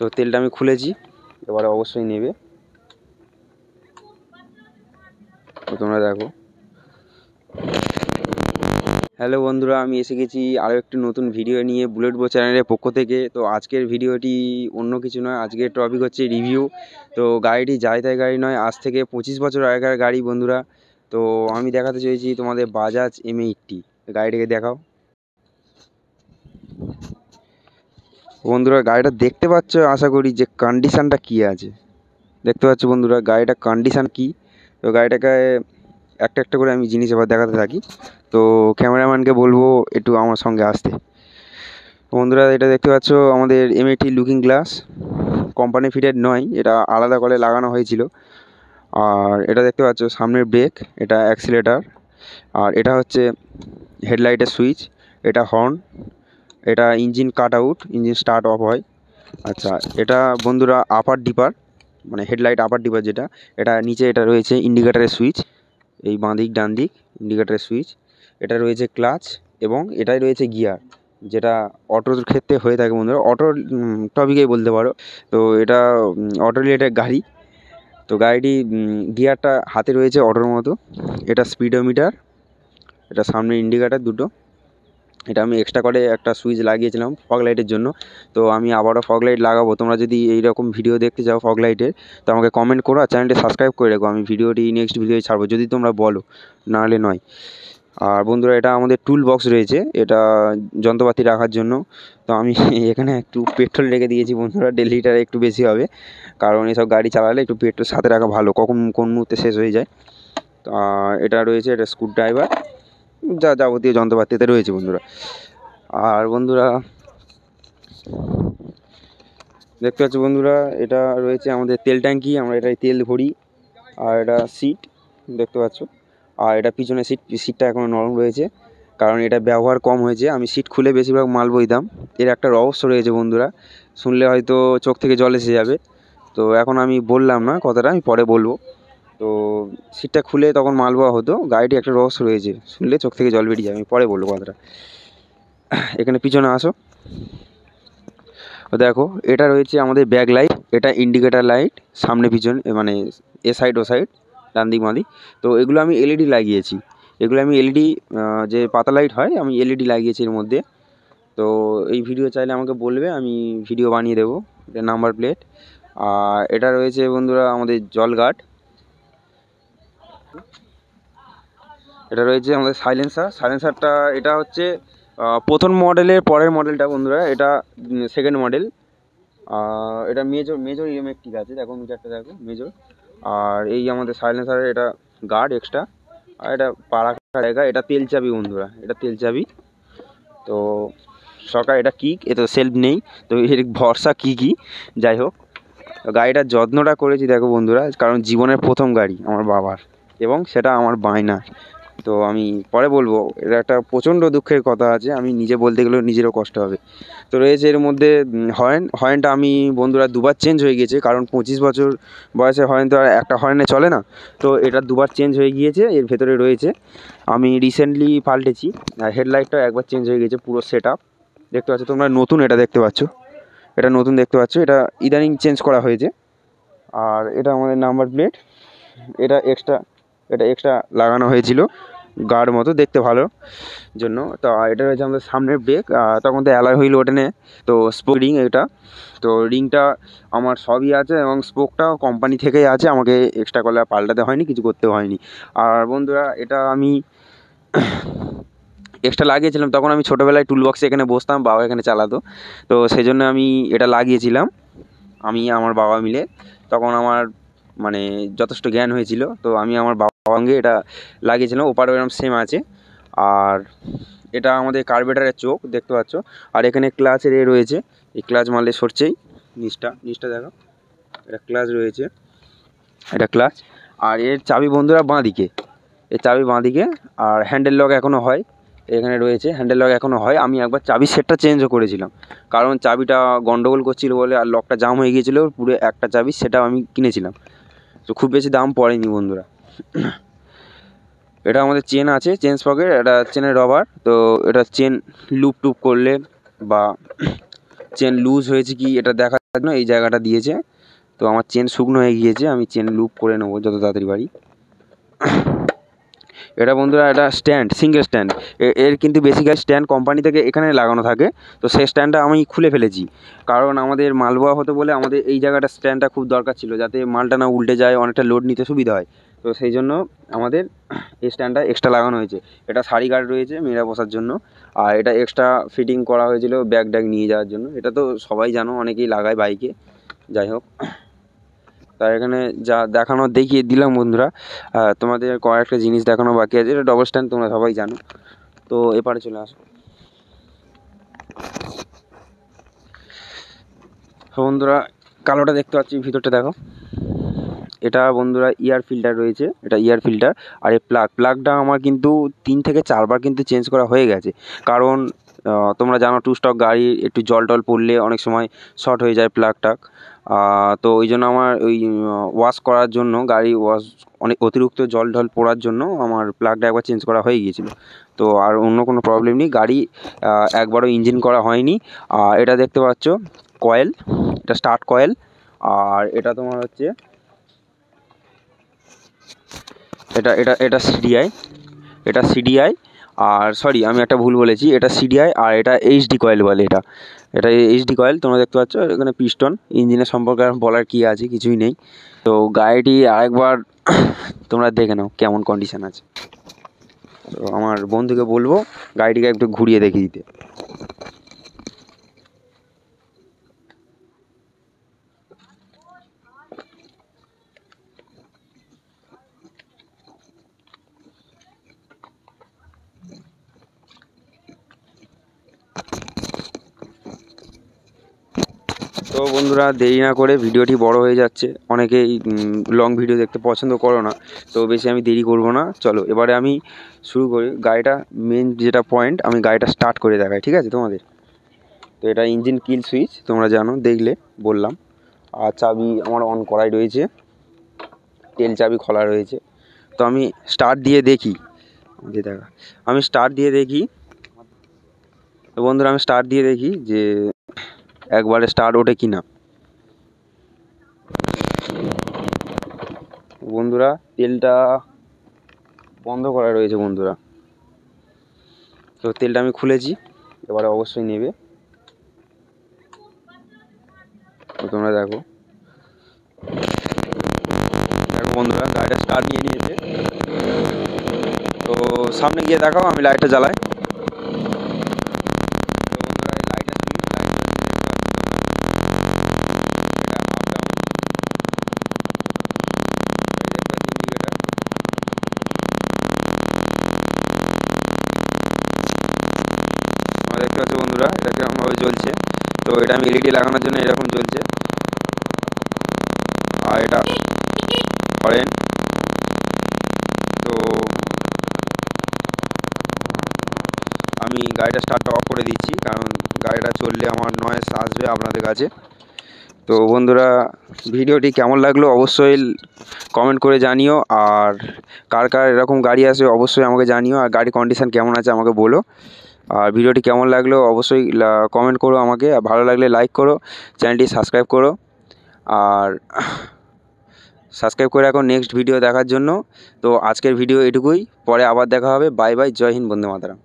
তো তেলটা আমি খুলেছি, এবারে অবশ্যই নেবে। তো তোমরা দেখো। হ্যালো বন্ধুরা, আমি এসে গেছি আরও একটি নতুন ভিডিও নিয়ে বুলেট বো চ্যানেলের পক্ষ থেকে। তো আজকের ভিডিওটি অন্য কিছু নয়, আজকের টপিক হচ্ছে রিভিউ। তো গাড়িটি যাই তাই গাড়ি নয়, আজ থেকে 25 বছর আগেকার গাড়ি বন্ধুরা। তো আমি দেখাতে চেয়েছি তোমাদের বাজাজ M80। গাড়িটাকে দেখাও বন্ধুরা। গাড়িটা দেখতে পাচ্ছ আশা করি যে কন্ডিশানটা কী আছে। দেখতে পাচ্ছ বন্ধুরা গাড়িটার কন্ডিশান কী। তো গাড়িটাকে একটা একটা করে আমি জিনিস এবার দেখাতে থাকি। তো ক্যামেরাম্যানকে বলবো একটু আমার সঙ্গে আসতে। বন্ধুরা এটা দেখতে পাচ্ছ আমাদের M80 looking glass, company fitted নয়, এটা আলাদা করে লাগানো হয়েছিল। আর এটা দেখতে পাচ্ছ সামনের ব্রেক, এটা অ্যাক্সিলেটার, আর এটা হচ্ছে হেডলাইটের সুইচ, এটা হর্ন, এটা engine cut out, engine start of হয়। আচ্ছা, এটা বন্ধুরা আপার ডিপার, মানে হেডলাইট আপার ডিপার যেটা, এটা নিচে এটা রয়েছে ইন্ডিকেটারের সুইচ, এই বাঁ দিক ডান দিক ইন্ডিকেটারের সুইচ। এটা রয়েছে ক্লাচ এবং এটাই রয়েছে গিয়ার, যেটা অটোর ক্ষেত্রে হয়ে থাকে বন্ধুরা, অটোর টপিকেই বলতে পারো। তো এটা অটো রিলেটেড গাড়ি। তো গাড়িটি গিয়ারটা হাতে রয়েছে অটোর মতো, এটা স্পিডোমিটার, এটা সামনে ইন্ডিকেটার দুটো। এটা আমি এক্সট্রা করে একটা সুইচ লাগিয়েছিলাম ফগ লাইটের জন্য। তো আমি আবারও ফগ লাইট লাগাবো। তোমরা যদি এইরকম ভিডিও দেখতে চাও ফগ লাইটের, তো আমাকে কমেন্ট করো আর চ্যানেলটি সাবস্ক্রাইব করে রেখো। আমি ভিডিওটি নেক্সট ভিডিওয় ছাড়বো যদি তোমরা বলো, নাহলে নয়। আর বন্ধুরা এটা আমাদের টুল বক্স রয়েছে, এটা যন্ত্রপাতি রাখার জন্য। তো আমি এখানে একটু পেট্রোল রেখে দিয়েছি বন্ধুরা, 1.5 লিটার একটু বেশি হবে, কারণ এসব গাড়ি চালালে একটু পেট্রোল সাথে রাখা ভালো, কখন কোন মুহূর্তে শেষ হয়ে যায়। তো এটা রয়েছে, এটা স্ক্রু ড্রাইভার, যা যাবতীয় যন্ত্রপাতিতে রয়েছে বন্ধুরা। আর বন্ধুরা দেখতে পাচ্ছ বন্ধুরা এটা রয়েছে আমাদের তেল ট্যাঙ্কি, আমরা এটাই তেল ভরি। আর এটা সিট দেখতে পাচ্ছ, আর এটা পিছনে সিটটা এখনও নরম রয়েছে, কারণ এটা ব্যবহার কম হয়েছে। আমি সিট খুলে বেশিরভাগ মাল বইতাম। এর একটা রহস্য রয়েছে বন্ধুরা, শুনলে হয়তো চোখ থেকে জল এসে যাবে। তো এখন আমি বললাম না কথাটা, আমি পরে বলবো। তো সিটটা খুলে তখন মাল বওয়া হতো। গাড়িটি একটা রহস্য রয়েছে, শুনলে চোখ থেকে জল বেরিয়ে যাবে, আমি পরে বলবো কথাটা। এখানে পিছনে আসো, দেখো এটা রয়েছে আমাদের ব্যাক লাইট, এটা ইন্ডিকেটার লাইট, সামনে পিছনে মানে এ সাইড ও সাইড, ডান দিক বাঁ দিক। তো এগুলো আমি এলইডি লাগিয়েছি, এগুলো আমি এলইডি যে পাতা লাইট হয়, আমি এলইডি লাগিয়েছি এর মধ্যে। তো এই ভিডিও চাইলে আমাকে বলবে, আমি ভিডিও বানিয়ে দেবো। এটা নাম্বার প্লেট। আর এটা রয়েছে বন্ধুরা আমাদের জল গার্ড, এটা রয়েছে আমাদের সাইলেন্সারটা এটা হচ্ছে প্রথম মডেলের পরের মডেলটা বন্ধুরা, এটা সেকেন্ড মডেল। এটা মেজর ইলেকট্রিক আছে, দেখো মিটারটা দেখো মেজর। আর এই আমাদের সাইলেন্সারের এটা গার্ড এক্সট্রা। আর এটা পা রাখার জায়গা, এটা তেল চাবি বন্ধুরা, এটা তেল চাবি। তো সরকার এটা কিক, এতে সেলফ নেই, তো এর ভরসা কি যাই হোক। গাড়িটার যত্নটা করেছি দেখো বন্ধুরা, কারণ জীবনের প্রথম গাড়ি আমার বাবার, এবং সেটা আমার বায়না। তো আমি পরে বলবো, এটা একটা প্রচণ্ড দুঃখের কথা আছে, আমি নিজে বলতে গেলেও নিজেরও কষ্ট হবে। তো রয়েছে এর মধ্যে হর্নটা আমি বন্ধুরা দুবার চেঞ্জ হয়ে গিয়েছে, কারণ 25 বছর বয়সে হর্ন তো আর একটা হর্নে চলে না। তো এটা দুবার চেঞ্জ হয়ে গিয়েছে, এর ভেতরে রয়েছে, আমি রিসেন্টলি পাল্টেছি। আর হেডলাইটটাও একবার চেঞ্জ হয়ে গেছে, পুরো সেট আপ দেখতে পাচ্ছ তোমরা, নতুন এটা দেখতে পাচ্ছ, এটা নতুন দেখতে পাচ্ছ, এটা ইদানিং চেঞ্জ করা হয়েছে। আর এটা আমাদের নাম্বার প্লেট, এটা এক্সট্রা লাগানো হয়েছিল গার্ড মতো দেখতে ভালো জন্য। তো এটা রয়েছে আমাদের সামনের ব্রেক, তখন তো অ্যালয় হুইল ওঠেনে। তো স্পোক রিং এটা, তো রিংটা আমার সবই আছে এবং স্পোকটাও কোম্পানি থেকেই আছে, আমাকে এক্সট্রা করে পাল্টাতে হয়নি, কিছু করতে হয়নি। আর বন্ধুরা এটা আমি এক্সট্রা লাগিয়েছিলাম, তখন আমি ছোটোবেলায় টুল বক্সে এখানে বসতাম, বাবা এখানে চালাতো। তো সেই জন্য আমি এটা লাগিয়েছিলাম, আমি আমার বাবা মিলে। তখন আমার মানে যথেষ্ট জ্ঞান হয়েছিল, তো আমি আমার বাবার সঙ্গে এটা লাগিয়েছিলাম, ওপারে এরকম সেম আছে। আর এটা আমাদের কার্বেটারের চোখ দেখতে পাচ্ছ। আর এখানে ক্লাচের রয়েছে, এই ক্লাচ মারলে সরছেই, নিচটা দেখো, এটা ক্লাচ রয়েছে, এটা ক্লাচ। আর এর চাবি বন্ধুরা বাঁ দিকে, এর চাবি বাঁ দিকে। আর হ্যান্ডেল লক এখনও হয়, এখানে রয়েছে হ্যান্ডেল লক এখনও হয়। আমি একবার চাবির সেটটা চেঞ্জও করেছিলাম, কারণ চাবিটা গন্ডগোল করছিল বলে, আর লকটা জাম হয়ে গিয়েছিলো পুরো একটা চাবি, সেটাও আমি কিনেছিলাম। তো খুব বেশি দাম পড়েনি বন্ধুরা। এটা আমাদের চেন আছে, চেন স্পকেট, এটা চেনের রবার। তো এটা চেন লুপ করলে বা চেন লুজ হয়েছে কি এটা দেখার জন্য এই জায়গাটা দিয়েছে। তো আমার চেন শুকনো হয়ে গিয়েছে, আমি চেন লুপ করে নেবো যত তাড়াতাড়ি পারি। এটা বন্ধুরা এটা স্ট্যান্ড, সিঙ্গেল স্ট্যান্ড। এর কিন্তু বেসিক্যালি স্ট্যান্ড কোম্পানি থেকে এখানে লাগানো থাকে। তো সেই স্ট্যান্ডটা আমি খুলে ফেলেছি, কারণ আমাদের মালবোয়া হতো বলে আমাদের এই জায়গাটা স্ট্যান্ডটা খুব দরকার ছিল, যাতে মালটা না উল্টে যায়, অনেকটা লোড নিতে সুবিধা হয়। তো সেই জন্য আমাদের এই স্ট্যান্ডটা এক্সট্রা লাগানো হয়েছে। এটা সারি গার্ড রয়েছে মেয়েরা বসার জন্য, আর এটা এক্সট্রা ফিটিং করা হয়েছিল ব্যাগ ট্যাগ নিয়ে যাওয়ার জন্য। এটা তো সবাই জানো, অনেকেই লাগায় বাইকে। যাই হোক, তাই এখানে যা দেখানো দেখিয়ে দিলাম বন্ধুরা। তোমাদের কয়েকটা জিনিস দেখানো বাকি আছে। এটা ডবল স্ট্যান্ড, তোমরা সবাই জানো। তো এপারে চলে আসো। বন্ধুরা কালোটা দেখতে পাচ্ছি, ভিতরটা দেখো। এটা বন্ধুরা ইয়ার ফিল্টার রয়েছে, এটা ইয়ার ফিল্টার। আর এই প্লাগটা আমার কিন্তু 3 থেকে 4 বার কিন্তু চেঞ্জ করা হয়ে গেছে। কারণ তোমরা জানো টু স্টক গাড়ি, একটু জল টল পড়লে অনেক সময় শর্ট হয়ে যায় প্লাগটা। তো ওই জন্য আমার ওই ওয়াশ করার জন্য, গাড়ি ওয়াশ অনেক অতিরিক্ত জল ঢল পড়ার জন্য আমার প্লাগটা একবার চেঞ্জ করা হয়ে গিয়েছিলো। তো আর অন্য কোনো প্রবলেম নেই, গাড়ি একবারও ইঞ্জিন করা হয়নি। আর এটা দেখতে পাচ্ছ কয়েল, এটা স্টার্ট কয়েল। আর এটা তোমার হচ্ছে এটা এটা এটা সিডিআই, এটা সিডিআই। আর সরি আমি একটা ভুল বলেছি, এটা সিডিআই আর এটা এইচডি কয়েল বলে। এটা এটা এইচডি কয়েল তোমরা দেখতে পাচ্ছ। এখানে পিস্টন, ইঞ্জিনের সম্পর্কে আর বলার কী আছে, কিছুই নেই। তো গাড়িটি আরেকবার তোমরা দেখে নাও কেমন কন্ডিশান আছে। তো আমার বন্ধুকে বলবো গাড়িটিকে একটু ঘুরিয়ে দেখিয়ে দিতে। তো বন্ধুরা দেরি না করে, ভিডিওটি বড় হয়ে যাচ্ছে, অনেকেই লং ভিডিও দেখতে পছন্দ করো না। তো বেশি আমি দেরি করব না, চলো এবারে আমি শুরু করি। গাড়িটা মেন যেটা পয়েন্ট, আমি গাড়িটা স্টার্ট করে দেখাই, ঠিক আছে তোমাদের। তো এটা ইঞ্জিন কিল সুইচ, তোমরা জানো, দেখলে বললাম। আর চাবি আমার অন করাই রয়েছে, তেল চাবি খোলা রয়েছে। তো আমি স্টার্ট দিয়ে দেখি, দেখা আমি স্টার্ট দিয়ে দেখি। তো বন্ধুরা আমি স্টার্ট দিয়ে দেখি যে একবারে স্টার্ট ওঠে কি না। বন্ধুরা তেলটা বন্ধ করা রয়েছে বন্ধুরা। তো তেলটা আমি খুলেছি, এবারে অবশ্যই নেবে। তো তোমরা দেখো দেখো বন্ধুরা গাড়িটা স্টার্ট নিয়ে নিয়েছে। তো সামনে গিয়ে দেখাও, আমি লাইটটা জ্বালাই। তো বন্ধুরা এই লাইটটা সুইচ, লাইট এটা আপ ডাউন, ইন্ডিকেটার। তোমরা দেখতে পাচ্ছ বন্ধুরা এটা কেমনভাবে জ্বলছে। তো এটা আমি এলইডি লাগানোর জন্য এরকম জ্বলছে। আর এটা হরেন। তো আমি গাড়িটা স্টার্টটা অফ করে দিচ্ছি, কারণ গাড়িটা চললে আমার নয়েজ আসবে আপনাদের কাছে। তো বন্ধুরা ভিডিওটি কেমন লাগলো অবশ্যই কমেন্ট করে জানিও। আর কার কার এরকম গাড়ি আসে অবশ্যই আমাকে জানিও। আর গাড়ির কন্ডিশান কেমন আছে আমাকে বলো। আর ভিডিওটি কেমন লাগলো অবশ্যই কমেন্ট করো আমাকে। আর ভালো লাগলে লাইক করো, চ্যানেলটি সাবস্ক্রাইব করো। আর সাবস্ক্রাইব করে রাখো নেক্সট ভিডিও দেখার জন্য। তো আজকের ভিডিও এটুকুই, পরে আবার দেখা হবে। বাই বাই, জয় হিন্দ, বন্দে মাতরম।